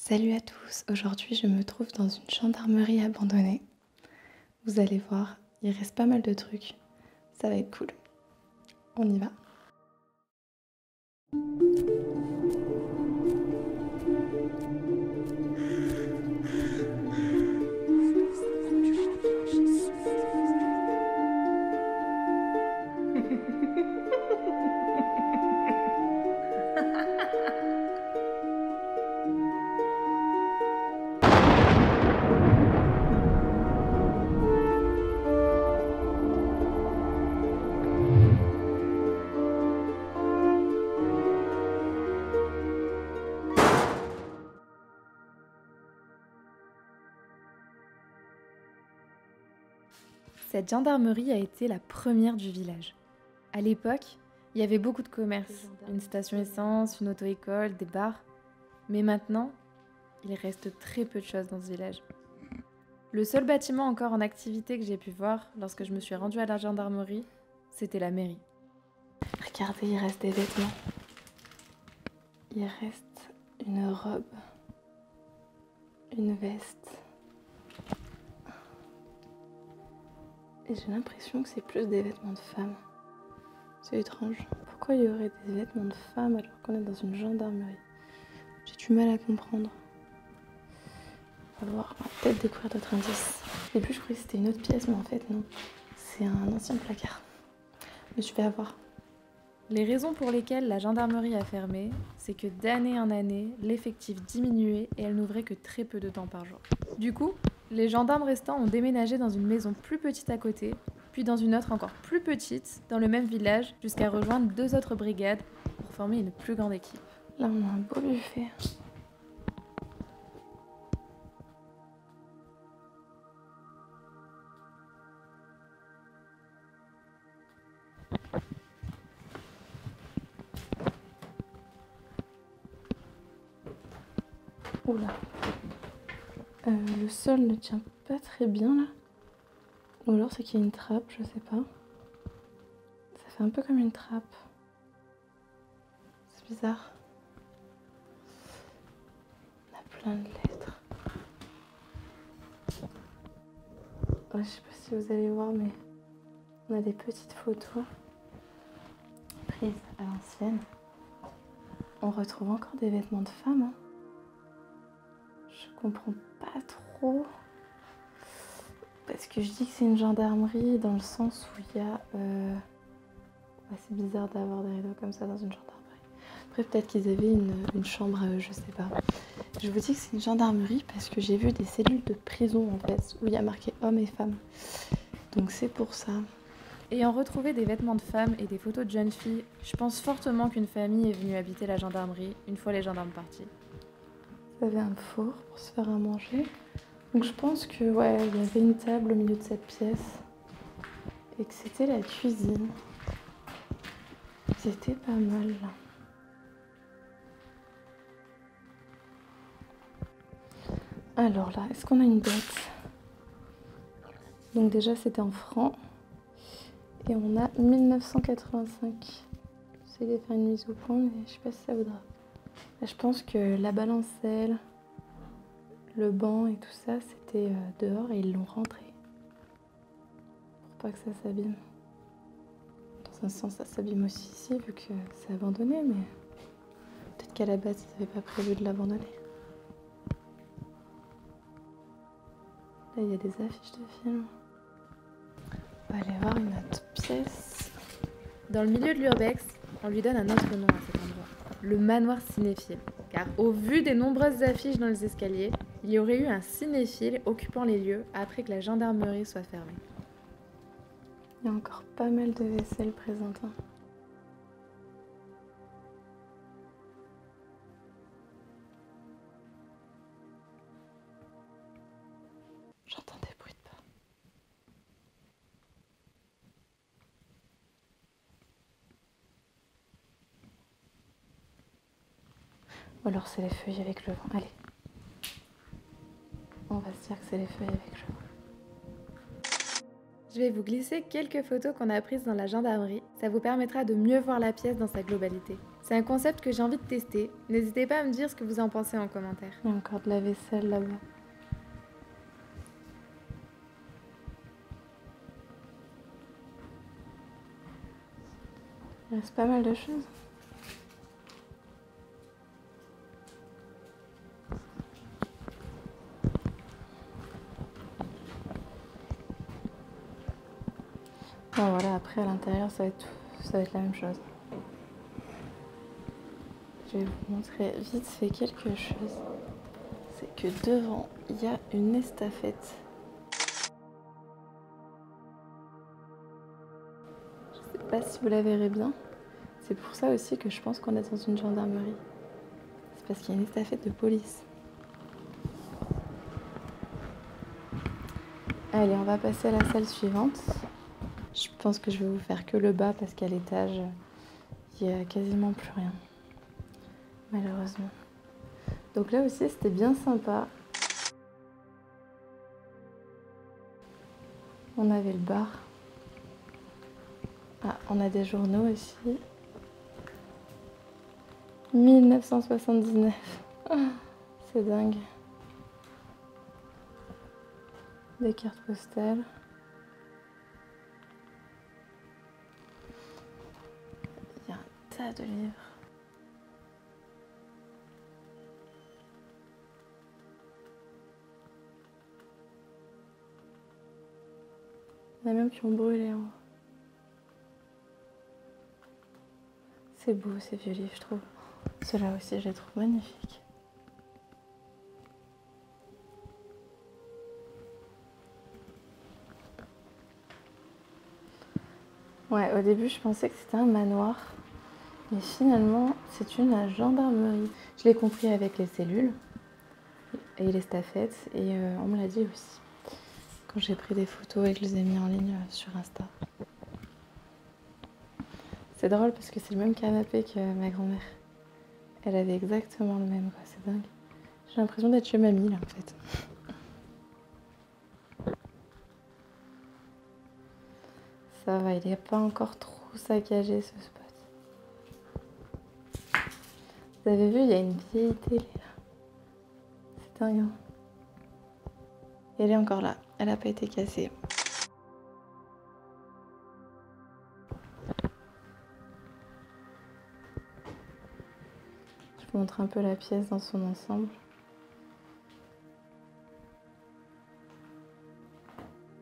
Salut à tous, aujourd'hui je me trouve dans une gendarmerie abandonnée. Vous allez voir, il reste pas mal de trucs, ça va être cool. On y va. Cette gendarmerie a été la première du village. À l'époque, il y avait beaucoup de commerces, une station essence, une auto-école, des bars. Mais maintenant, il reste très peu de choses dans ce village. Le seul bâtiment encore en activité que j'ai pu voir lorsque je me suis rendue à la gendarmerie, c'était la mairie. Regardez, il reste des vêtements. Il reste une robe, une veste. Et j'ai l'impression que c'est plus des vêtements de femmes. C'est étrange. Pourquoi il y aurait des vêtements de femmes alors qu'on est dans une gendarmerie? J'ai du mal à comprendre. On va voir, on va peut-être découvrir d'autres indices. Au début, je croyais que c'était une autre pièce, mais en fait, non. C'est un ancien placard. Mais je vais avoir. Les raisons pour lesquelles la gendarmerie a fermé, c'est que d'année en année, l'effectif diminuait et elle n'ouvrait que très peu de temps par jour. Du coup, les gendarmes restants ont déménagé dans une maison plus petite à côté, puis dans une autre encore plus petite, dans le même village, jusqu'à rejoindre 2 autres brigades pour former une plus grande équipe. Là, on a un beau buffet. Oula. Le sol ne tient pas très bien là. Ou alors c'est qu'il y a une trappe, je sais pas. Ça fait un peu comme une trappe. C'est bizarre. On a plein de lettres. Ouais, je sais pas si vous allez voir, mais on a des petites photos prises à l'ancienne. On retrouve encore des vêtements de femmes. Hein. Je comprends pas trop. Parce que je dis que c'est une gendarmerie dans le sens où il y a... c'est bizarre d'avoir des rideaux comme ça dans une gendarmerie. Après, peut-être qu'ils avaient une chambre à eux, je sais pas. Je vous dis que c'est une gendarmerie parce que j'ai vu des cellules de prison en fait, où il y a marqué hommes et femmes. Donc c'est pour ça. Ayant retrouvé des vêtements de femmes et des photos de jeunes filles, je pense fortement qu'une famille est venue habiter la gendarmerie une fois les gendarmes partis. Vous avez un four pour se faire à manger. Donc je pense que ouais, il y avait une table au milieu de cette pièce et que c'était la cuisine. C'était pas mal là. Alors là, est-ce qu'on a une date? Donc déjà c'était en francs. Et on a 1985. J'essaie de faire une mise au point, mais je sais pas si ça vaudra. Là, je pense que la balancelle, le banc et tout ça, c'était dehors et ils l'ont rentré. Pour pas que ça s'abîme. Dans un sens, ça s'abîme aussi ici, vu que c'est abandonné, mais peut-être qu'à la base, ils n'avaient pas prévu de l'abandonner. Là, il y a des affiches de films. On va aller voir une autre pièce. Dans le milieu de l'urbex, on lui donne un autre nom à cet endroit, le manoir cinéphile. Car au vu des nombreuses affiches dans les escaliers, il y aurait eu un cinéphile occupant les lieux après que la gendarmerie soit fermée. Il y a encore pas mal de vaisselle présente. Hein. J'entends des bruits de pas. Ou alors c'est les feuilles avec le vent. Allez. On va se dire que c'est les feuilles avec le vent. Je vais vous glisser quelques photos qu'on a prises dans la gendarmerie, ça vous permettra de mieux voir la pièce dans sa globalité. C'est un concept que j'ai envie de tester. N'hésitez pas à me dire ce que vous en pensez en commentaire. Il y a encore de la vaisselle là-bas. Il reste pas mal de choses. Bon voilà, après à l'intérieur ça va être la même chose. Je vais vous montrer vite fait quelque chose. C'est que devant, il y a une estafette. Je sais pas si vous la verrez bien. C'est pour ça aussi que je pense qu'on est dans une gendarmerie. C'est parce qu'il y a une estafette de police. Allez, on va passer à la salle suivante. Je pense que je vais vous faire que le bas parce qu'à l'étage, il n'y a quasiment plus rien. Malheureusement. Donc là aussi, c'était bien sympa. On avait le bar. Ah, on a des journaux ici. 1979. Ah, c'est dingue. Des cartes postales. Il y a un tas de livres. Il y en a même qui ont brûlé en haut. C'est beau ces vieux livres, je trouve. Ceux-là aussi, je les trouve magnifiques. Ouais, au début, je pensais que c'était un manoir. Mais finalement, c'est une gendarmerie. Je l'ai compris avec les cellules et les stafettes. Et on me l'a dit aussi. Quand j'ai pris des photos et que je les ai mis en ligne sur Insta. C'est drôle parce que c'est le même canapé que ma grand-mère. Elle avait exactement le même, quoi. C'est dingue. J'ai l'impression d'être chez mamie, là, en fait. Ça va, il n'est pas encore trop saccagé, ce spot. Vous avez vu, il y a une vieille télé, là. C'est dingue, hein. Et elle est encore là. Elle n'a pas été cassée. Je vous montre un peu la pièce dans son ensemble.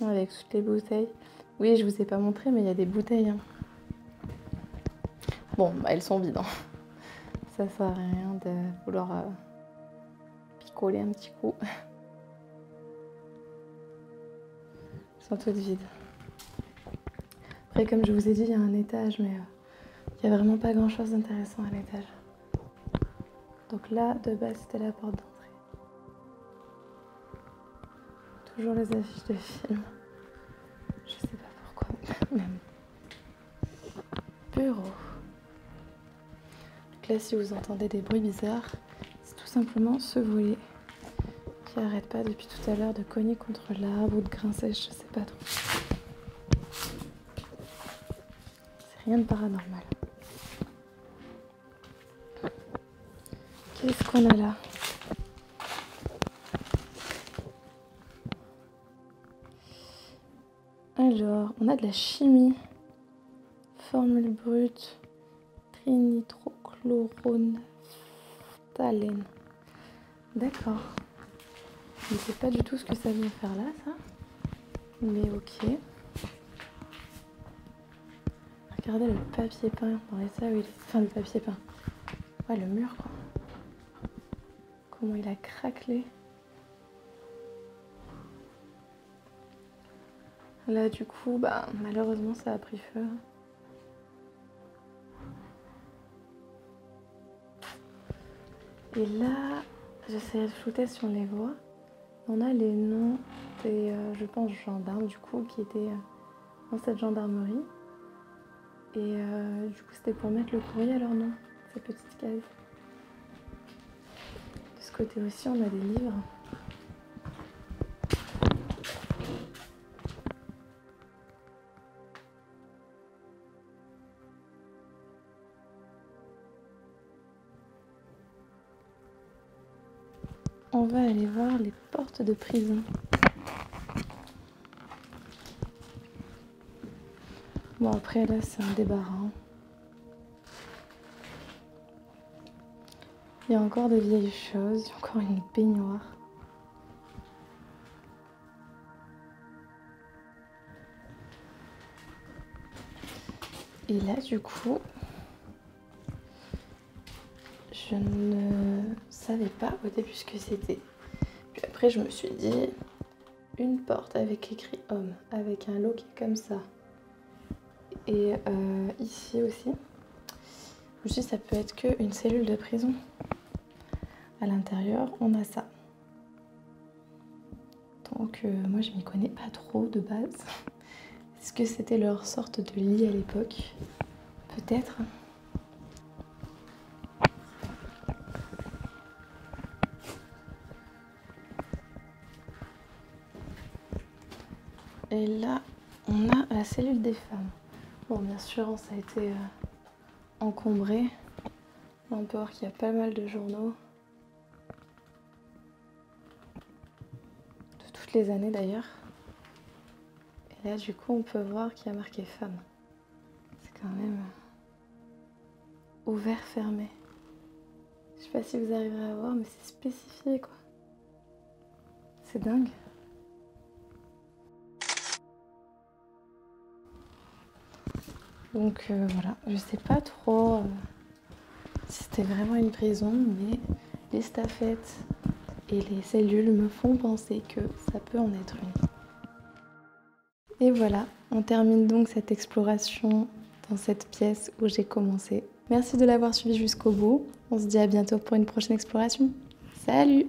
Avec toutes les bouteilles. Oui, je vous ai pas montré, mais il y a des bouteilles. Hein. Bon, bah, elles sont vides. Hein. Ça sert à rien de vouloir picoler un petit coup. Elles sont toutes vides. Après, comme je vous ai dit, il y a un étage, mais il n'y a vraiment pas grand-chose d'intéressant à l'étage. Donc là, de base, c'était la porte d'entrée. Toujours les affiches de films. Je sais pas pourquoi, même. Bureau. Donc là, si vous entendez des bruits bizarres, c'est tout simplement ce volet qui arrête pas depuis tout à l'heure de cogner contre l'arbre ou de grincer, je sais pas trop. C'est rien de paranormal. Qu'est-ce qu'on a là? Alors, on a de la chimie. Formule brute. Trinitrochlorophtalène. D'accord. Je ne sais pas du tout ce que ça vient faire là, ça. Mais ok. Regardez le papier peint dans l'état où il est. Enfin, le papier peint. Ouais, le mur, quoi. Comment il a craquelé. Là, du coup, bah, malheureusement, ça a pris feu. Et là, j'essaie de shooter si on les voit. On a les noms des, je pense, gendarmes, du coup, qui étaient dans cette gendarmerie. Et du coup, c'était pour mettre le courrier à leur nom, ces petites cases. De ce côté aussi, on a des livres. on va aller voir les portes de prison. Bon, après là, c'est un débarras. Il y a encore des vieilles choses, il y a encore une baignoire. Et là, du coup, je ne savais pas au début ce que c'était. Puis après, je me suis dit, une porte avec écrit homme, avec un loquet comme ça. Et ici aussi, je me suis dit, ça peut être qu'une cellule de prison. À l'intérieur, on a ça. Donc moi, je m'y connais pas trop de base. Est-ce que c'était leur sorte de lit à l'époque? Peut-être. Et là, on a la cellule des femmes. Bon, bien sûr, ça a été encombré. Là, on peut voir qu'il y a pas mal de journaux. De toutes les années d'ailleurs. Et là, du coup, on peut voir qu'il y a marqué femme. C'est quand même ouvert, fermé. Je sais pas si vous arriverez à voir, mais c'est spécifié, quoi. C'est dingue. Donc voilà, je sais pas trop si c'était vraiment une prison, mais les staffettes et les cellules me font penser que ça peut en être une. Et voilà, on termine donc cette exploration dans cette pièce où j'ai commencé. Merci de l'avoir suivi jusqu'au bout. On se dit à bientôt pour une prochaine exploration. Salut!